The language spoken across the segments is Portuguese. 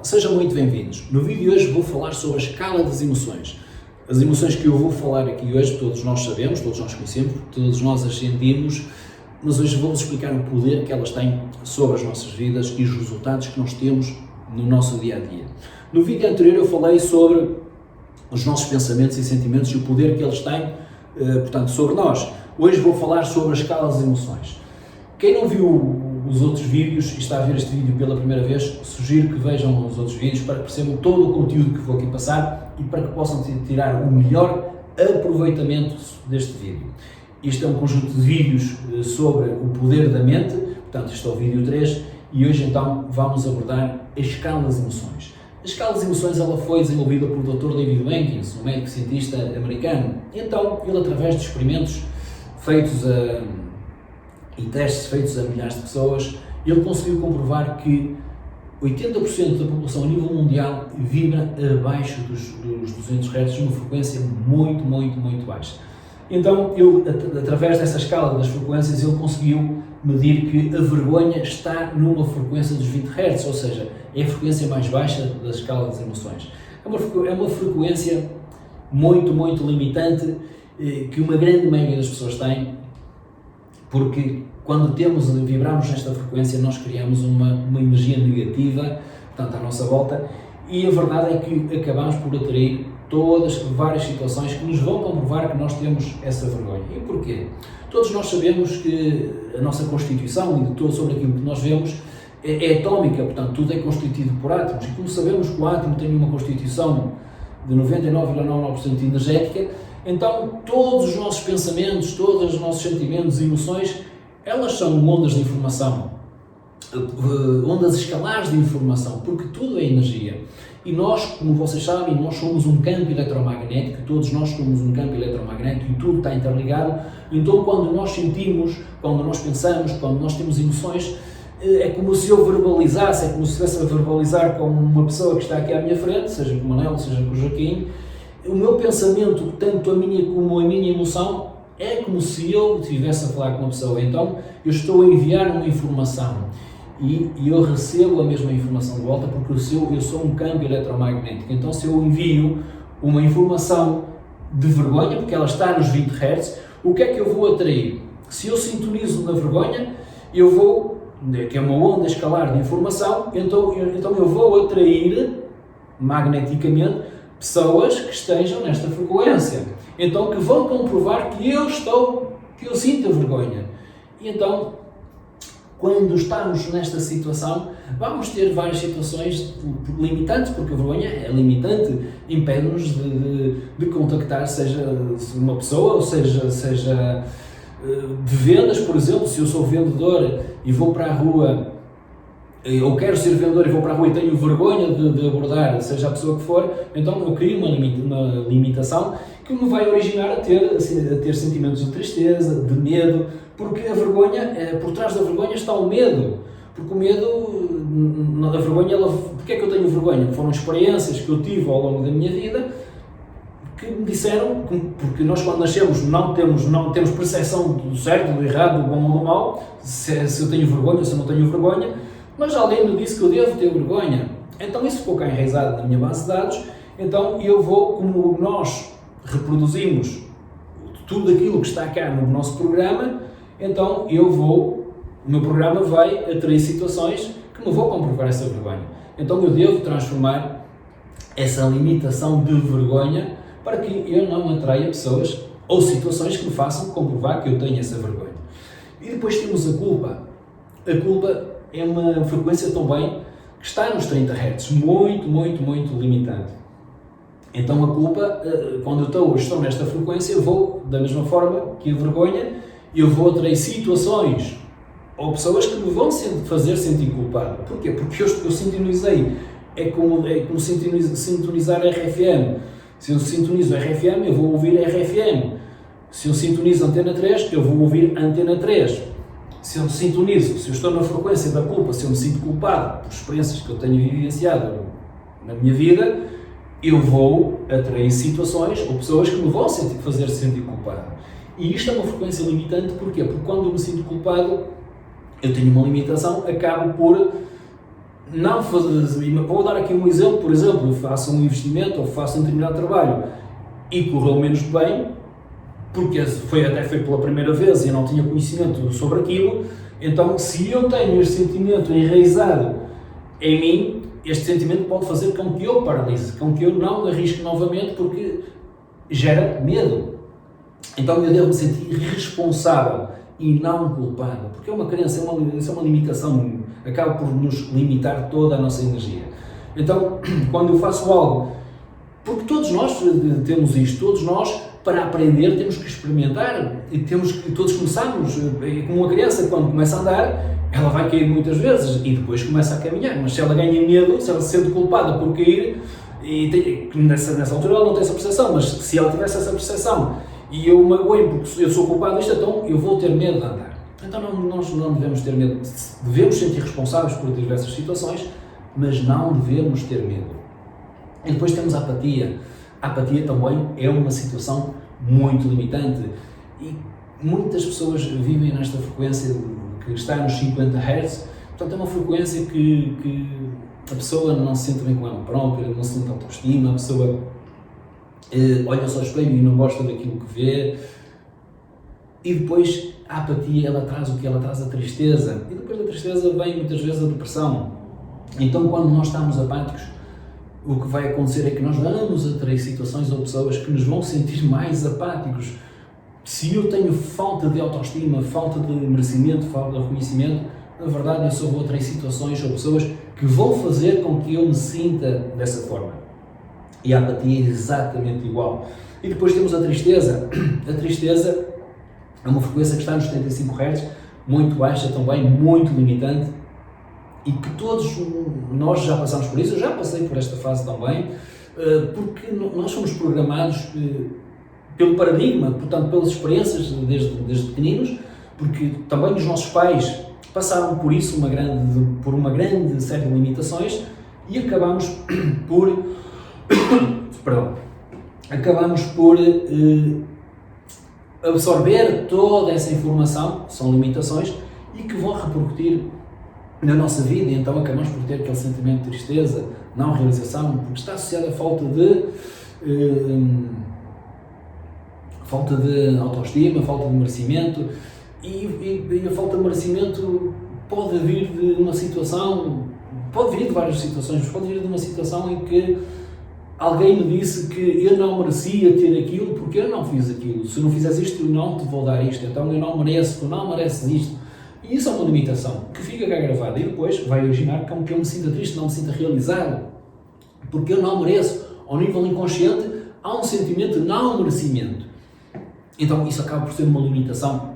Sejam muito bem-vindos. No vídeo de hoje vou falar sobre a escala das emoções. As emoções que eu vou falar aqui hoje, todos nós sabemos, todos nós conhecemos, todos nós as sentimos, mas hoje vou-vos explicar o poder que elas têm sobre as nossas vidas e os resultados que nós temos no nosso dia-a-dia. No vídeo anterior eu falei sobre os nossos pensamentos e sentimentos e o poder que eles têm, portanto, sobre nós. Hoje vou falar sobre a escala das emoções. Quem não viu os outros vídeos e está a ver este vídeo pela primeira vez, sugiro que vejam os outros vídeos para que percebam todo o conteúdo que vou aqui passar e para que possam tirar o melhor aproveitamento deste vídeo. Este é um conjunto de vídeos sobre o poder da mente, portanto este é o vídeo 3 e hoje então vamos abordar a escala das emoções. A escala das emoções ela foi desenvolvida por Dr. David Jenkins, um médico cientista americano. Então ele, através de experimentos feitos e testes feitos a milhares de pessoas, ele conseguiu comprovar que 80% da população a nível mundial vibra abaixo dos 200 Hz, uma frequência muito baixa. Então, ele, através dessa escala das frequências, ele conseguiu medir que a vergonha está numa frequência dos 20 Hz, ou seja, é a frequência mais baixa da escala das emoções. É uma frequência muito limitante que uma grande maioria das pessoas tem, porque quando vibramos nesta frequência, nós criamos uma energia negativa, portanto, à nossa volta, e a verdade é que acabamos por atrair várias situações que nos vão comprovar que nós temos essa vergonha. E porquê? Todos nós sabemos que a nossa constituição e de todo sobre aquilo que nós vemos é atómica, portanto, tudo é constituído por átomos, e como sabemos que o átomo tem uma constituição de 99,99% energética, então todos os nossos pensamentos, todos os nossos sentimentos e emoções, elas são ondas de informação, ondas escalares de informação, porque tudo é energia. E nós, como vocês sabem, nós somos um campo eletromagnético, todos nós somos um campo eletromagnético e tudo está interligado. Então quando nós sentimos, quando nós pensamos, quando nós temos emoções, é como se eu verbalizasse, é como se estivesse a verbalizar com uma pessoa que está aqui à minha frente, seja com o Manel, seja com o Joaquim. O meu pensamento, tanto a minha como a minha emoção, é como se eu estivesse a falar com uma pessoa. Então, eu estou a enviar uma informação e eu recebo a mesma informação de volta, porque eu sou um campo eletromagnético. Então, se eu envio uma informação de vergonha, porque ela está nos 20 Hz, o que é que eu vou atrair? Se eu sintonizo na vergonha, eu vou, que é uma onda escalar de informação, então eu vou atrair magneticamente pessoas que estejam nesta frequência, então que vão comprovar que eu sinto a vergonha. E então, quando estamos nesta situação, vamos ter várias situações limitantes, porque a vergonha é limitante, impede-nos de contactar, seja uma pessoa, ou seja de vendas, por exemplo. Se eu sou vendedor e vou para a rua, ou quero ser vendedor e vou para a rua e tenho vergonha de abordar, seja a pessoa que for, então eu crio uma limitação que me vai originar a ter sentimentos de tristeza, de medo, porque a vergonha, por trás da vergonha está o medo, porque o medo, a vergonha, porque é que eu tenho vergonha? Foram experiências que eu tive ao longo da minha vida que me disseram, porque nós quando nascemos não temos percepção do certo, do errado, do bom ou do mau, se eu tenho vergonha, se eu não tenho vergonha, mas alguém me disse que eu devo ter vergonha. Então isso ficou cá enraizado na minha base de dados. Então eu vou, como nós reproduzimos tudo aquilo que está cá no nosso programa, então o meu programa vai atrair situações que me vão comprovar essa vergonha. Então eu devo transformar essa limitação de vergonha para que eu não atraia pessoas ou situações que me façam comprovar que eu tenho essa vergonha. E depois temos a culpa. A culpa é uma frequência também que está nos 30 Hz, muito limitante. Então a culpa, quando eu estou nesta frequência, eu vou, da mesma forma que a vergonha, eu vou atrair situações ou pessoas que me vão fazer sentir culpado. Porquê? Porque eu sintonizei. É como sintonizar RFM. Se eu sintonizo RFM, eu vou ouvir RFM. Se eu sintonizo Antena 3, eu vou ouvir Antena 3. Se eu sintonizo, se eu estou na frequência da culpa, se eu me sinto culpado por experiências que eu tenho vivenciado na minha vida, eu vou atrair situações ou pessoas que me vão fazer sentir culpado. E isto é uma frequência limitante, porquê? Porque quando eu me sinto culpado, eu tenho uma limitação, acabo por não fazer, vou dar aqui um exemplo, por exemplo, eu faço um investimento ou faço um determinado trabalho e correu menos bem, porque até foi pela primeira vez e eu não tinha conhecimento sobre aquilo, então se eu tenho este sentimento enraizado em mim, este sentimento pode fazer com que eu paralise, com que eu não arrisque novamente, porque gera medo. Então eu devo me sentir responsável e não culpado, porque é uma crença, é uma limitação, acaba por nos limitar toda a nossa energia. Então, quando eu faço algo, porque todos nós temos isto, todos nós, para aprender, temos que experimentar, e todos começamos, como uma criança, quando começa a andar, ela vai cair muitas vezes, e depois começa a caminhar, mas se ela ganha medo, se ela se sente culpada por cair, nessa altura ela não tem essa percepção, mas se ela tivesse essa percepção, e eu magoei porque eu sou culpado disto, então eu vou ter medo de andar. Então nós não devemos ter medo, devemos sentir responsáveis por diversas situações, mas não devemos ter medo. E depois temos a apatia. A apatia também é uma situação muito limitante e muitas pessoas vivem nesta frequência que está nos 50 Hz, portanto é uma frequência que a pessoa não se sente bem com ela própria, não se sente autoestima, a pessoa olha-se ao espelho e não gosta daquilo que vê, e depois a apatia, ela traz o que? Ela traz a tristeza, e depois da tristeza vem muitas vezes a depressão. Então quando nós estamos apáticos, o que vai acontecer é que nós vamos atrair situações ou pessoas que nos vão sentir mais apáticos. Se eu tenho falta de autoestima, falta de merecimento, falta de reconhecimento, na verdade eu só vou atrair situações ou pessoas que vão fazer com que eu me sinta dessa forma. E a apatia é exatamente igual. E depois temos a tristeza. A tristeza é uma frequência que está nos 75 Hz, muito baixa também, muito limitante, e que todos nós já passamos por isso, eu já passei por esta fase também, porque nós somos programados pelo paradigma, portanto pelas experiências desde pequeninos, porque também os nossos pais passaram por isso, por uma grande série de limitações, e acabamos por absorver toda essa informação, são limitações, e que vão repercutir na nossa vida, e então acabamos por ter aquele sentimento de tristeza, não realização, porque está associado à falta de autoestima, falta de merecimento, e a falta de merecimento pode vir de uma situação, pode vir de várias situações, mas pode vir de uma situação em que alguém me disse que eu não merecia ter aquilo porque eu não fiz aquilo, se não fizeres isto eu não te vou dar isto, então eu não mereço, tu não mereces isto. E isso é uma limitação que fica cá gravada e depois vai originar como que eu me sinta triste, não me sinta realizado, porque eu não mereço. Ao nível inconsciente há um sentimento de não merecimento. Então isso acaba por ser uma limitação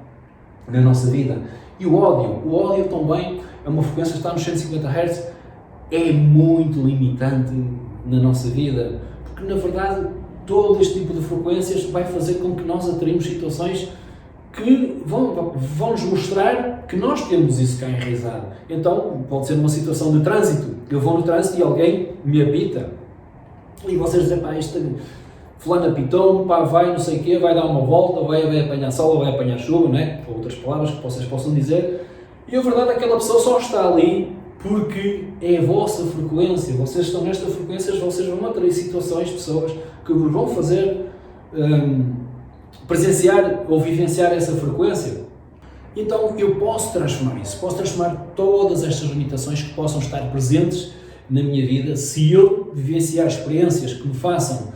na nossa vida. E o ódio também é uma frequência que está nos 150 Hz, é muito limitante na nossa vida, porque na verdade todo este tipo de frequências vai fazer com que nós atraímos situações que vão nos mostrar que nós temos isso cá enraizado. Então, pode ser uma situação de trânsito, eu vou no trânsito e alguém me apita, e vocês dizem, pá, fulano apitou-me, pá, vai não sei o quê, vai dar uma volta, vai apanhar sol, vai apanhar chuva, né? Ou outras palavras que vocês possam dizer, e a verdade é que aquela pessoa só está ali porque é a vossa frequência, vocês estão nesta frequência, vocês vão atrair situações, pessoas que vos vão fazer presenciar ou vivenciar essa frequência. Então eu posso transformar isso, posso transformar todas estas limitações que possam estar presentes na minha vida se eu vivenciar experiências que me façam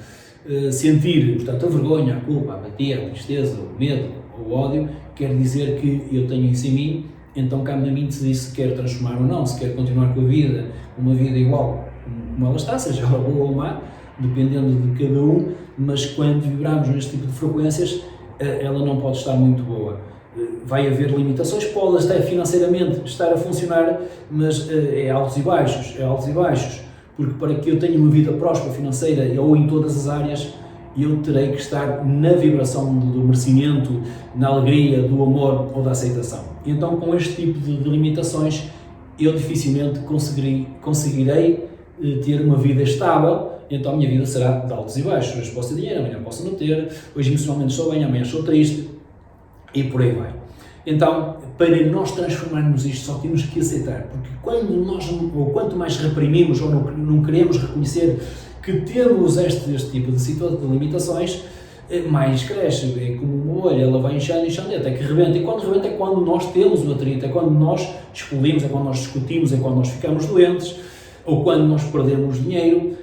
sentir, portanto, a vergonha, a culpa, a apatia, a tristeza, o medo, o ódio, quer dizer que eu tenho isso em mim, então cabe a mim decidir se quero transformar ou não, se quero continuar com a vida, uma vida igual como ela está, seja ela boa ou má, dependendo de cada um, mas quando vibramos neste tipo de frequências, ela não pode estar muito boa. Vai haver limitações, pode até financeiramente estar a funcionar, mas é altos e baixos, porque para que eu tenha uma vida próspera financeira ou em todas as áreas, eu terei que estar na vibração do merecimento, na alegria, do amor ou da aceitação. Então, com este tipo de limitações, eu dificilmente conseguirei ter uma vida estável, então a minha vida será de altos e baixos. Hoje posso ter dinheiro, amanhã posso não ter, hoje emocionalmente estou bem, amanhã estou triste, e por aí vai. Então, para nós transformarmos isto, só temos que aceitar, porque quanto mais reprimimos ou não queremos reconhecer que temos este tipo de limitações, mais cresce. É como uma bolha, ela vai inchando até que rebenta. E quando rebenta é quando nós temos o atrito, é quando nós explodimos, é quando nós discutimos, é quando nós ficamos doentes, ou quando nós perdemos dinheiro,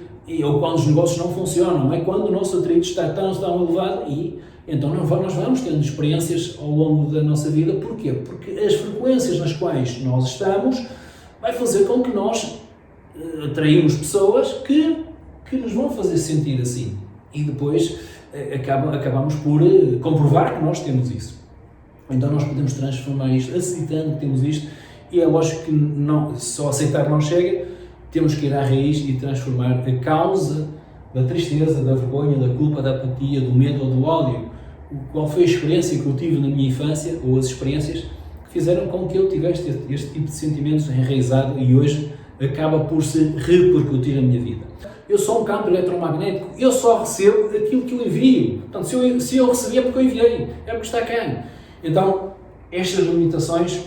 ou quando os negócios não funcionam. É quando o nosso atrito está tão elevado e então nós vamos tendo experiências ao longo da nossa vida. Porquê? Porque as frequências nas quais nós estamos vai fazer com que nós atraímos pessoas que nos vão fazer sentir assim. E depois acabamos por comprovar que nós temos isso. Então nós podemos transformar isto aceitando que temos isto, e é lógico que não, só aceitar não chega, temos que ir à raiz e transformar a causa da tristeza, da vergonha, da culpa, da apatia, do medo ou do ódio. Qual foi a experiência que eu tive na minha infância, ou as experiências que fizeram com que eu tivesse este tipo de sentimentos enraizado e hoje acaba por se repercutir na minha vida. Eu sou um campo eletromagnético, eu só recebo aquilo que eu envio. Portanto, se eu recebi é porque eu enviei, é porque está cá. Então, estas limitações,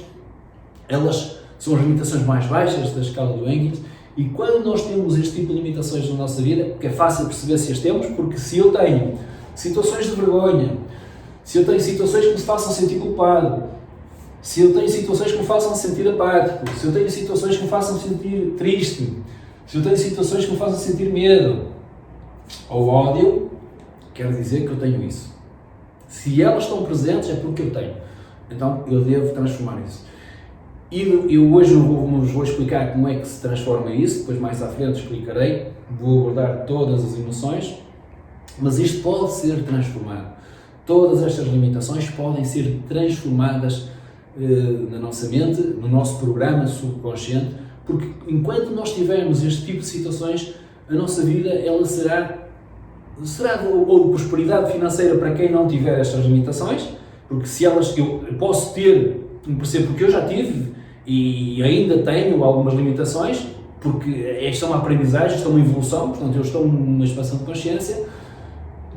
elas são as limitações mais baixas da escala do Engels, e quando nós temos este tipo de limitações na nossa vida, que é fácil perceber se as temos, porque se eu tenho situações de vergonha, se eu tenho situações que me façam sentir culpado, se eu tenho situações que me façam sentir apático, se eu tenho situações que me façam sentir triste, se eu tenho situações que me façam sentir medo ou ódio, quer dizer que eu tenho isso. Se elas estão presentes é porque eu tenho. Então eu devo transformar isso. E eu hoje vos vou explicar como é que se transforma isso, depois mais à frente explicarei, vou abordar todas as emoções, mas isto pode ser transformado. Todas estas limitações podem ser transformadas na nossa mente, no nosso programa subconsciente, porque enquanto nós tivermos este tipo de situações, a nossa vida ela será ou de prosperidade financeira para quem não tiver estas limitações, porque se elas, eu posso ter, percebo porque eu já tive e ainda tenho algumas limitações, porque isto é uma aprendizagem, isto é uma evolução, portanto eu estou numa expansão de consciência,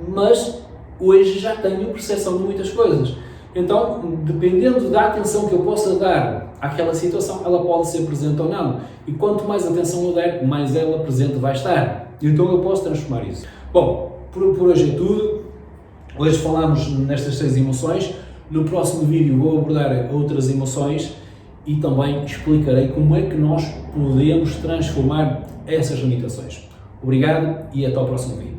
mas hoje já tenho percepção de muitas coisas. Então, dependendo da atenção que eu possa dar àquela situação, ela pode ser presente ou não. E quanto mais atenção eu der, mais ela presente vai estar. Então eu posso transformar isso. Bom, por hoje é tudo. Hoje falamos nestas 6 emoções. No próximo vídeo vou abordar outras emoções e também explicarei como é que nós podemos transformar essas limitações. Obrigado e até ao próximo vídeo.